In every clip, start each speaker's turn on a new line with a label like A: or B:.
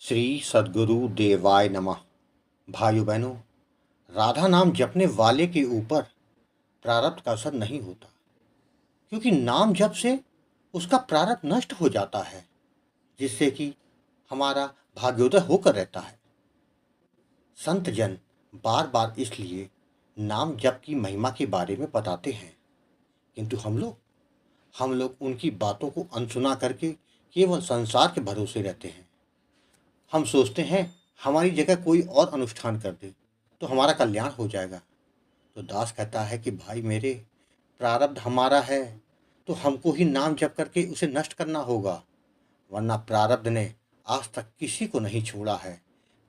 A: श्री सद्गुरु देवाय नमः। भाइयों बहनों, राधा नाम जपने वाले के ऊपर प्रारब्ध का असर नहीं होता, क्योंकि नाम जप से उसका प्रारब्ध नष्ट हो जाता है, जिससे कि हमारा भाग्योदय होकर रहता है। संत जन बार बार इसलिए नाम जप की महिमा के बारे में बताते हैं, किंतु हम लोग उनकी बातों को अनसुना करके केवल संसार के भरोसे रहते हैं। हम सोचते हैं हमारी जगह कोई और अनुष्ठान कर दे तो हमारा कल्याण हो जाएगा। तो दास कहता है कि भाई मेरे, प्रारब्ध हमारा है तो हमको ही नाम जप करके उसे नष्ट करना होगा, वरना प्रारब्ध ने आज तक किसी को नहीं छोड़ा है,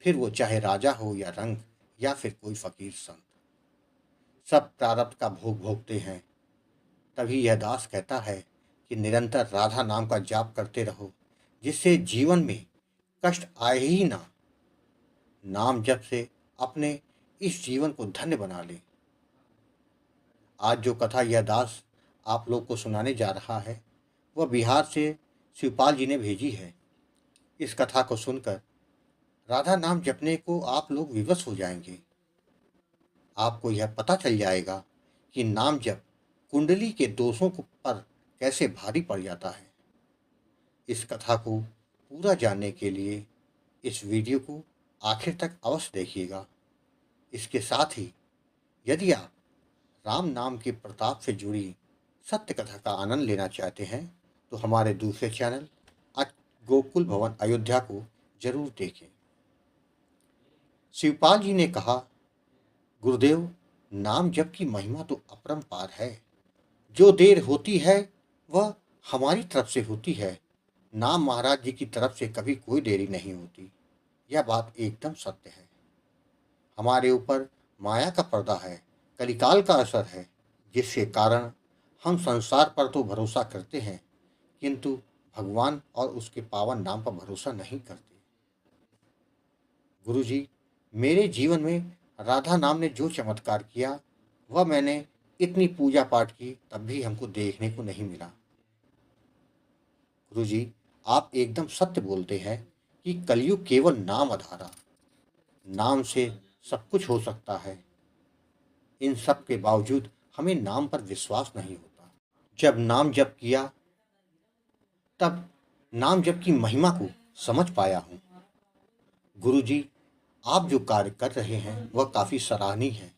A: फिर वो चाहे राजा हो या रंग या फिर कोई फकीर संत। सब प्रारब्ध का भोग भोगते हैं। तभी यह दास कहता है कि निरंतर राधा नाम का जाप करते रहो, जिससे जीवन में कष्ट आए ही ना। नाम जप से अपने इस जीवन को धन्य बना ले। आज जो कथा यह दास आप लोग को सुनाने जा रहा है, वह बिहार से शिवपाल जी ने भेजी है। इस कथा को सुनकर राधा नाम जपने को आप लोग विवश हो जाएंगे। आपको यह पता चल जाएगा कि नाम जप कुंडली के दोषों को पर कैसे भारी पड़ जाता है। इस कथा को पूरा जानने के लिए इस वीडियो को आखिर तक अवश्य देखिएगा। इसके साथ ही यदि आप राम नाम के प्रताप से जुड़ी सत्य कथा का आनंद लेना चाहते हैं तो हमारे दूसरे चैनल गोकुल भवन अयोध्या को जरूर देखें। शिवपाल जी ने कहा, गुरुदेव, नाम जप की महिमा तो अपरंपार है। जो देर होती है वह हमारी तरफ से होती है। नाम महाराज जी की तरफ से कभी कोई देरी नहीं होती। यह बात एकदम सत्य है। हमारे ऊपर माया का पर्दा है, कलिकाल का असर है, जिसके कारण हम संसार पर तो भरोसा करते हैं, किंतु भगवान और उसके पावन नाम पर भरोसा नहीं करते। गुरुजी, मेरे जीवन में राधा नाम ने जो चमत्कार किया वह मैंने इतनी पूजा पाठ की तब भी हमको देखने को नहीं मिला। गुरुजी, आप एकदम सत्य बोलते हैं कि कलयुग केवल नाम आधारा। नाम से सब कुछ हो सकता है। इन सब के बावजूद हमें नाम पर विश्वास नहीं होता। जब नाम जप किया तब नाम जप की महिमा को समझ पाया हूँ। गुरुजी, आप जो कार्य कर रहे हैं वह काफ़ी सराहनीय है,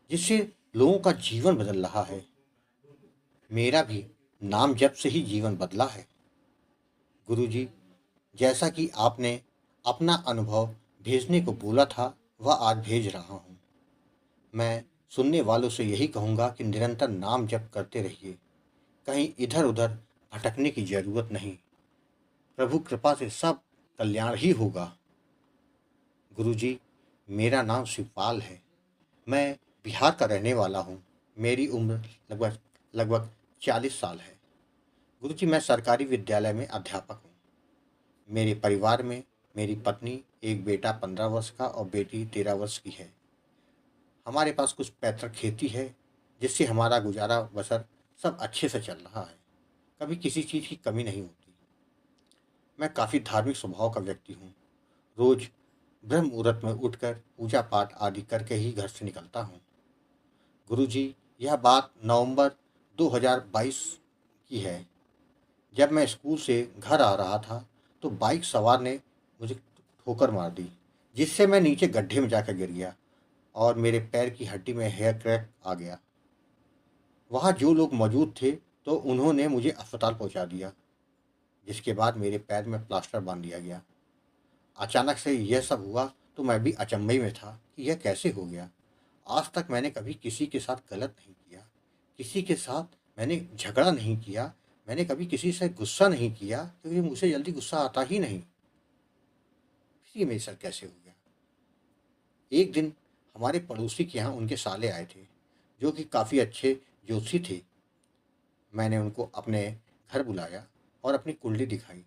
A: जिससे लोगों का जीवन बदल रहा है। मेरा भी नाम जप से ही जीवन बदला है। गुरुजी, जैसा कि आपने अपना अनुभव भेजने को बोला था वह आज भेज रहा हूँ। मैं सुनने वालों से यही कहूँगा कि निरंतर नाम जप करते रहिए, कहीं इधर उधर भटकने की जरूरत नहीं। प्रभु कृपा से सब कल्याण ही होगा। गुरुजी, मेरा नाम शिवपाल है। मैं बिहार का रहने वाला हूँ। मेरी उम्र लगभग लगभग 40 साल है। गुरुजी, मैं सरकारी विद्यालय में अध्यापक हूँ। मेरे परिवार में मेरी पत्नी, एक बेटा 15 वर्ष का और बेटी 13 वर्ष की है। हमारे पास कुछ पैतृक खेती है, जिससे हमारा गुजारा बसर सब अच्छे से चल रहा है। कभी किसी चीज़ की कमी नहीं होती। मैं काफ़ी धार्मिक स्वभाव का व्यक्ति हूँ। रोज ब्रह्म मुहूर्त में उठकर पूजा पाठ आदि करके ही घर से निकलता हूँ। गुरुजी, यह बात नवंबर 2022 की है। जब मैं स्कूल से घर आ रहा था तो बाइक सवार ने मुझे ठोकर मार दी, जिससे मैं नीचे गड्ढे में जाकर गिर गया और मेरे पैर की हड्डी में हेयर क्रैक आ गया। वहाँ जो लोग मौजूद थे तो उन्होंने मुझे अस्पताल पहुँचा दिया, जिसके बाद मेरे पैर में प्लास्टर बांध दिया गया। अचानक से यह सब हुआ तो मैं भी अचंभे में था कि यह कैसे हो गया। आज तक मैंने कभी किसी के साथ गलत नहीं किया, किसी के साथ मैंने झगड़ा नहीं किया, मैंने कभी किसी से गुस्सा नहीं किया, क्योंकि मुझे जल्दी गुस्सा आता ही नहीं। फिर ये मेरे साथ कैसे हो गया। एक दिन हमारे पड़ोसी के यहाँ उनके साले आए थे, जो कि काफ़ी अच्छे ज्योतिषी थे। मैंने उनको अपने घर बुलाया और अपनी कुंडली दिखाई।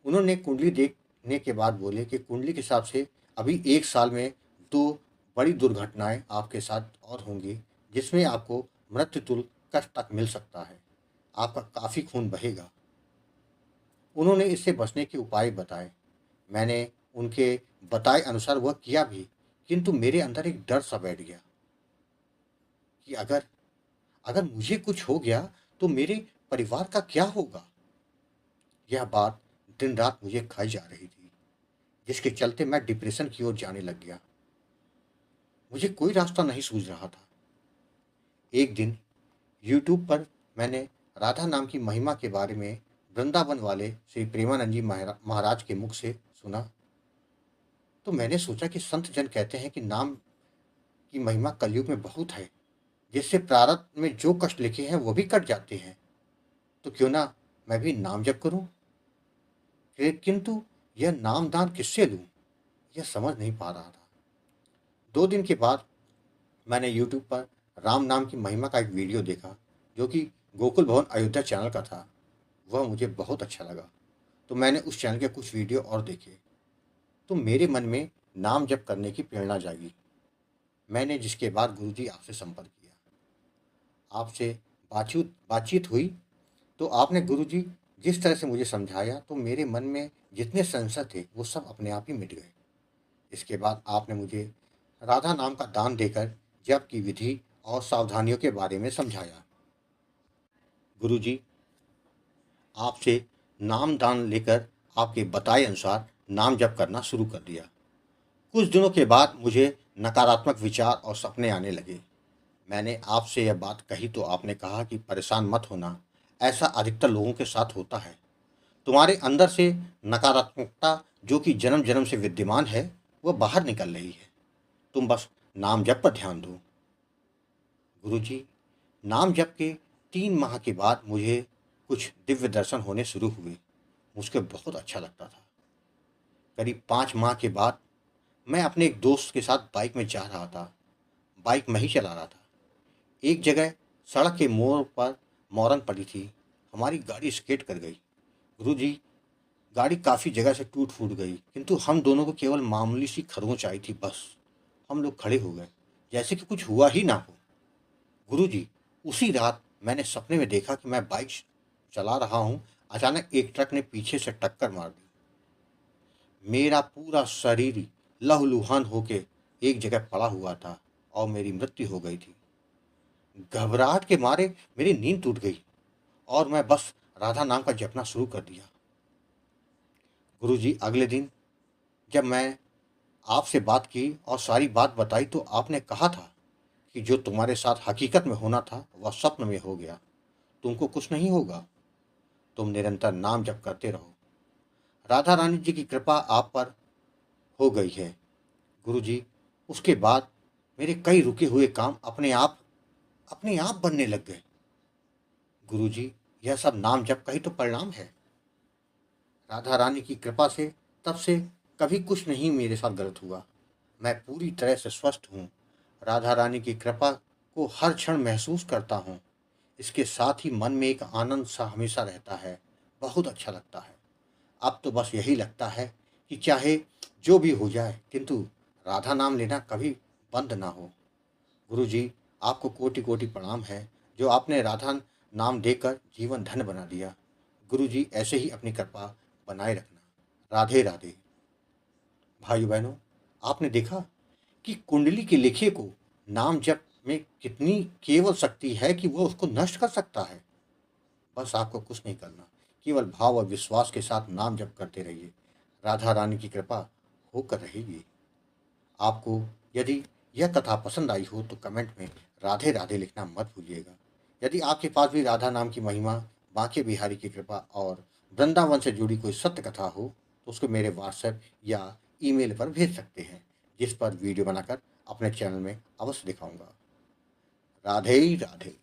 A: उन्होंने कुंडली देखने के बाद बोले कि कुंडली के हिसाब से अभी 1 साल में 2 बड़ी दुर्घटनाएं आपके साथ और होंगी, जिसमें आपको मृत्यु तुल्य कष्ट तक मिल सकता है। आपका काफ़ी खून बहेगा। उन्होंने इससे बचने के उपाय बताए। मैंने उनके बताए अनुसार वह किया भी, किंतु मेरे अंदर एक डर सा बैठ गया कि अगर अगर मुझे कुछ हो गया तो मेरे परिवार का क्या होगा। यह बात दिन रात मुझे खाई जा रही थी, जिसके चलते मैं डिप्रेशन की ओर जाने लग गया। मुझे कोई रास्ता नहीं सूझ रहा था। एक दिन यूट्यूब पर मैंने राधा नाम की महिमा के बारे में वृंदावन वाले श्री प्रेमानंद जी महाराज के मुख से सुना। तो मैंने सोचा कि संत जन कहते हैं कि नाम की महिमा कलयुग में बहुत है, जिससे प्रारब्ध में जो कष्ट लिखे हैं वो भी कट जाते हैं। तो क्यों ना मैं भी नाम जप करूं। किंतु यह नाम दान किससे लूं, यह समझ नहीं पा रहा था। 2 दिन के बाद मैंने यूट्यूब पर राम नाम की महिमा का एक वीडियो देखा, जो कि गोकुल भवन अयोध्या चैनल का था। वह मुझे बहुत अच्छा लगा, तो मैंने उस चैनल के कुछ वीडियो और देखे। तो मेरे मन में नाम जप करने की प्रेरणा जागी। मैंने जिसके बाद गुरुजी आपसे संपर्क किया। आपसे बातचीत बातचीत हुई तो आपने गुरुजी जिस तरह से मुझे समझाया, तो मेरे मन में जितने संशय थे वो सब अपने आप ही मिट गए। इसके बाद आपने मुझे राधा नाम का दान देकर जप की विधि और सावधानियों के बारे में समझाया। गुरुजी, आपसे नाम दान लेकर आपके बताए अनुसार नाम जप करना शुरू कर दिया। कुछ दिनों के बाद मुझे नकारात्मक विचार और सपने आने लगे। मैंने आपसे यह बात कही तो आपने कहा कि परेशान मत होना, ऐसा अधिकतर लोगों के साथ होता है। तुम्हारे अंदर से नकारात्मकता जो कि जन्म जन्म से विद्यमान है, वह बाहर निकल रही है। तुम बस नाम जप पर ध्यान दो। गुरुजी, नाम जप के 3 माह के बाद मुझे कुछ दिव्य दर्शन होने शुरू हुए। मुझको बहुत अच्छा लगता था। करीब 5 माह के बाद मैं अपने एक दोस्त के साथ बाइक में जा रहा था। बाइक मैं ही चला रहा था। एक जगह सड़क के मोड़ पर मौरंग पड़ी थी। हमारी गाड़ी स्केट कर गई। गुरुजी, गाड़ी काफ़ी जगह से टूट फूट गई, किंतु हम दोनों को केवल मामूली सी खरोंच आई थी। बस हम लोग खड़े हो गए, जैसे कि कुछ हुआ ही ना हो। गुरुजी, उसी रात मैंने सपने में देखा कि मैं बाइक चला रहा हूँ। अचानक एक ट्रक ने पीछे से टक्कर मार दी। मेरा पूरा शरीर लहूलुहान होके एक जगह पड़ा हुआ था और मेरी मृत्यु हो गई थी। घबराहट के मारे मेरी नींद टूट गई और मैं बस राधा नाम का जपना शुरू कर दिया। गुरुजी, अगले दिन जब मैं आपसे बात की और सारी बात बताई, तो आपने कहा था कि जो तुम्हारे साथ हकीकत में होना था वह स्वप्न में हो गया। तुमको कुछ नहीं होगा। तुम निरंतर नाम जप करते रहो। राधा रानी जी की कृपा आप पर हो गई है। गुरुजी, उसके बाद मेरे कई रुके हुए काम अपने आप बनने लग गए। गुरुजी, यह सब नाम जप का ही तो परिणाम है। राधा रानी की कृपा से तब से कभी कुछ नहीं मेरे साथ गलत हुआ। मैं पूरी तरह से स्वस्थ हूँ। राधा रानी की कृपा को हर क्षण महसूस करता हूँ। इसके साथ ही मन में एक आनंद सा हमेशा रहता है। बहुत अच्छा लगता है। अब तो बस यही लगता है कि चाहे जो भी हो जाए, किंतु राधा नाम लेना कभी बंद ना हो। गुरुजी, आपको कोटि कोटि प्रणाम है, जो आपने राधा नाम देकर जीवन धन्य बना दिया। गुरुजी, ऐसे ही अपनी कृपा बनाए रखना। राधे राधे। भाइयों बहनों, आपने देखा कि कुंडली के लेखे को नाम जप में कितनी केवल शक्ति है कि वो उसको नष्ट कर सकता है। बस आपको कुछ नहीं करना, केवल भाव और विश्वास के साथ नाम जप करते रहिए। राधा रानी की कृपा होकर रहेगी। आपको यदि यह कथा पसंद आई हो तो कमेंट में राधे राधे लिखना मत भूलिएगा। यदि आपके पास भी राधा नाम की महिमा, बांके बिहारी की कृपा और वृंदावन से जुड़ी कोई सत्य कथा हो, तो उसको मेरे व्हाट्सएप या ईमेल पर भेज सकते हैं, जिस पर वीडियो बनाकर अपने चैनल में अवश्य दिखाऊंगा। राधे राधे।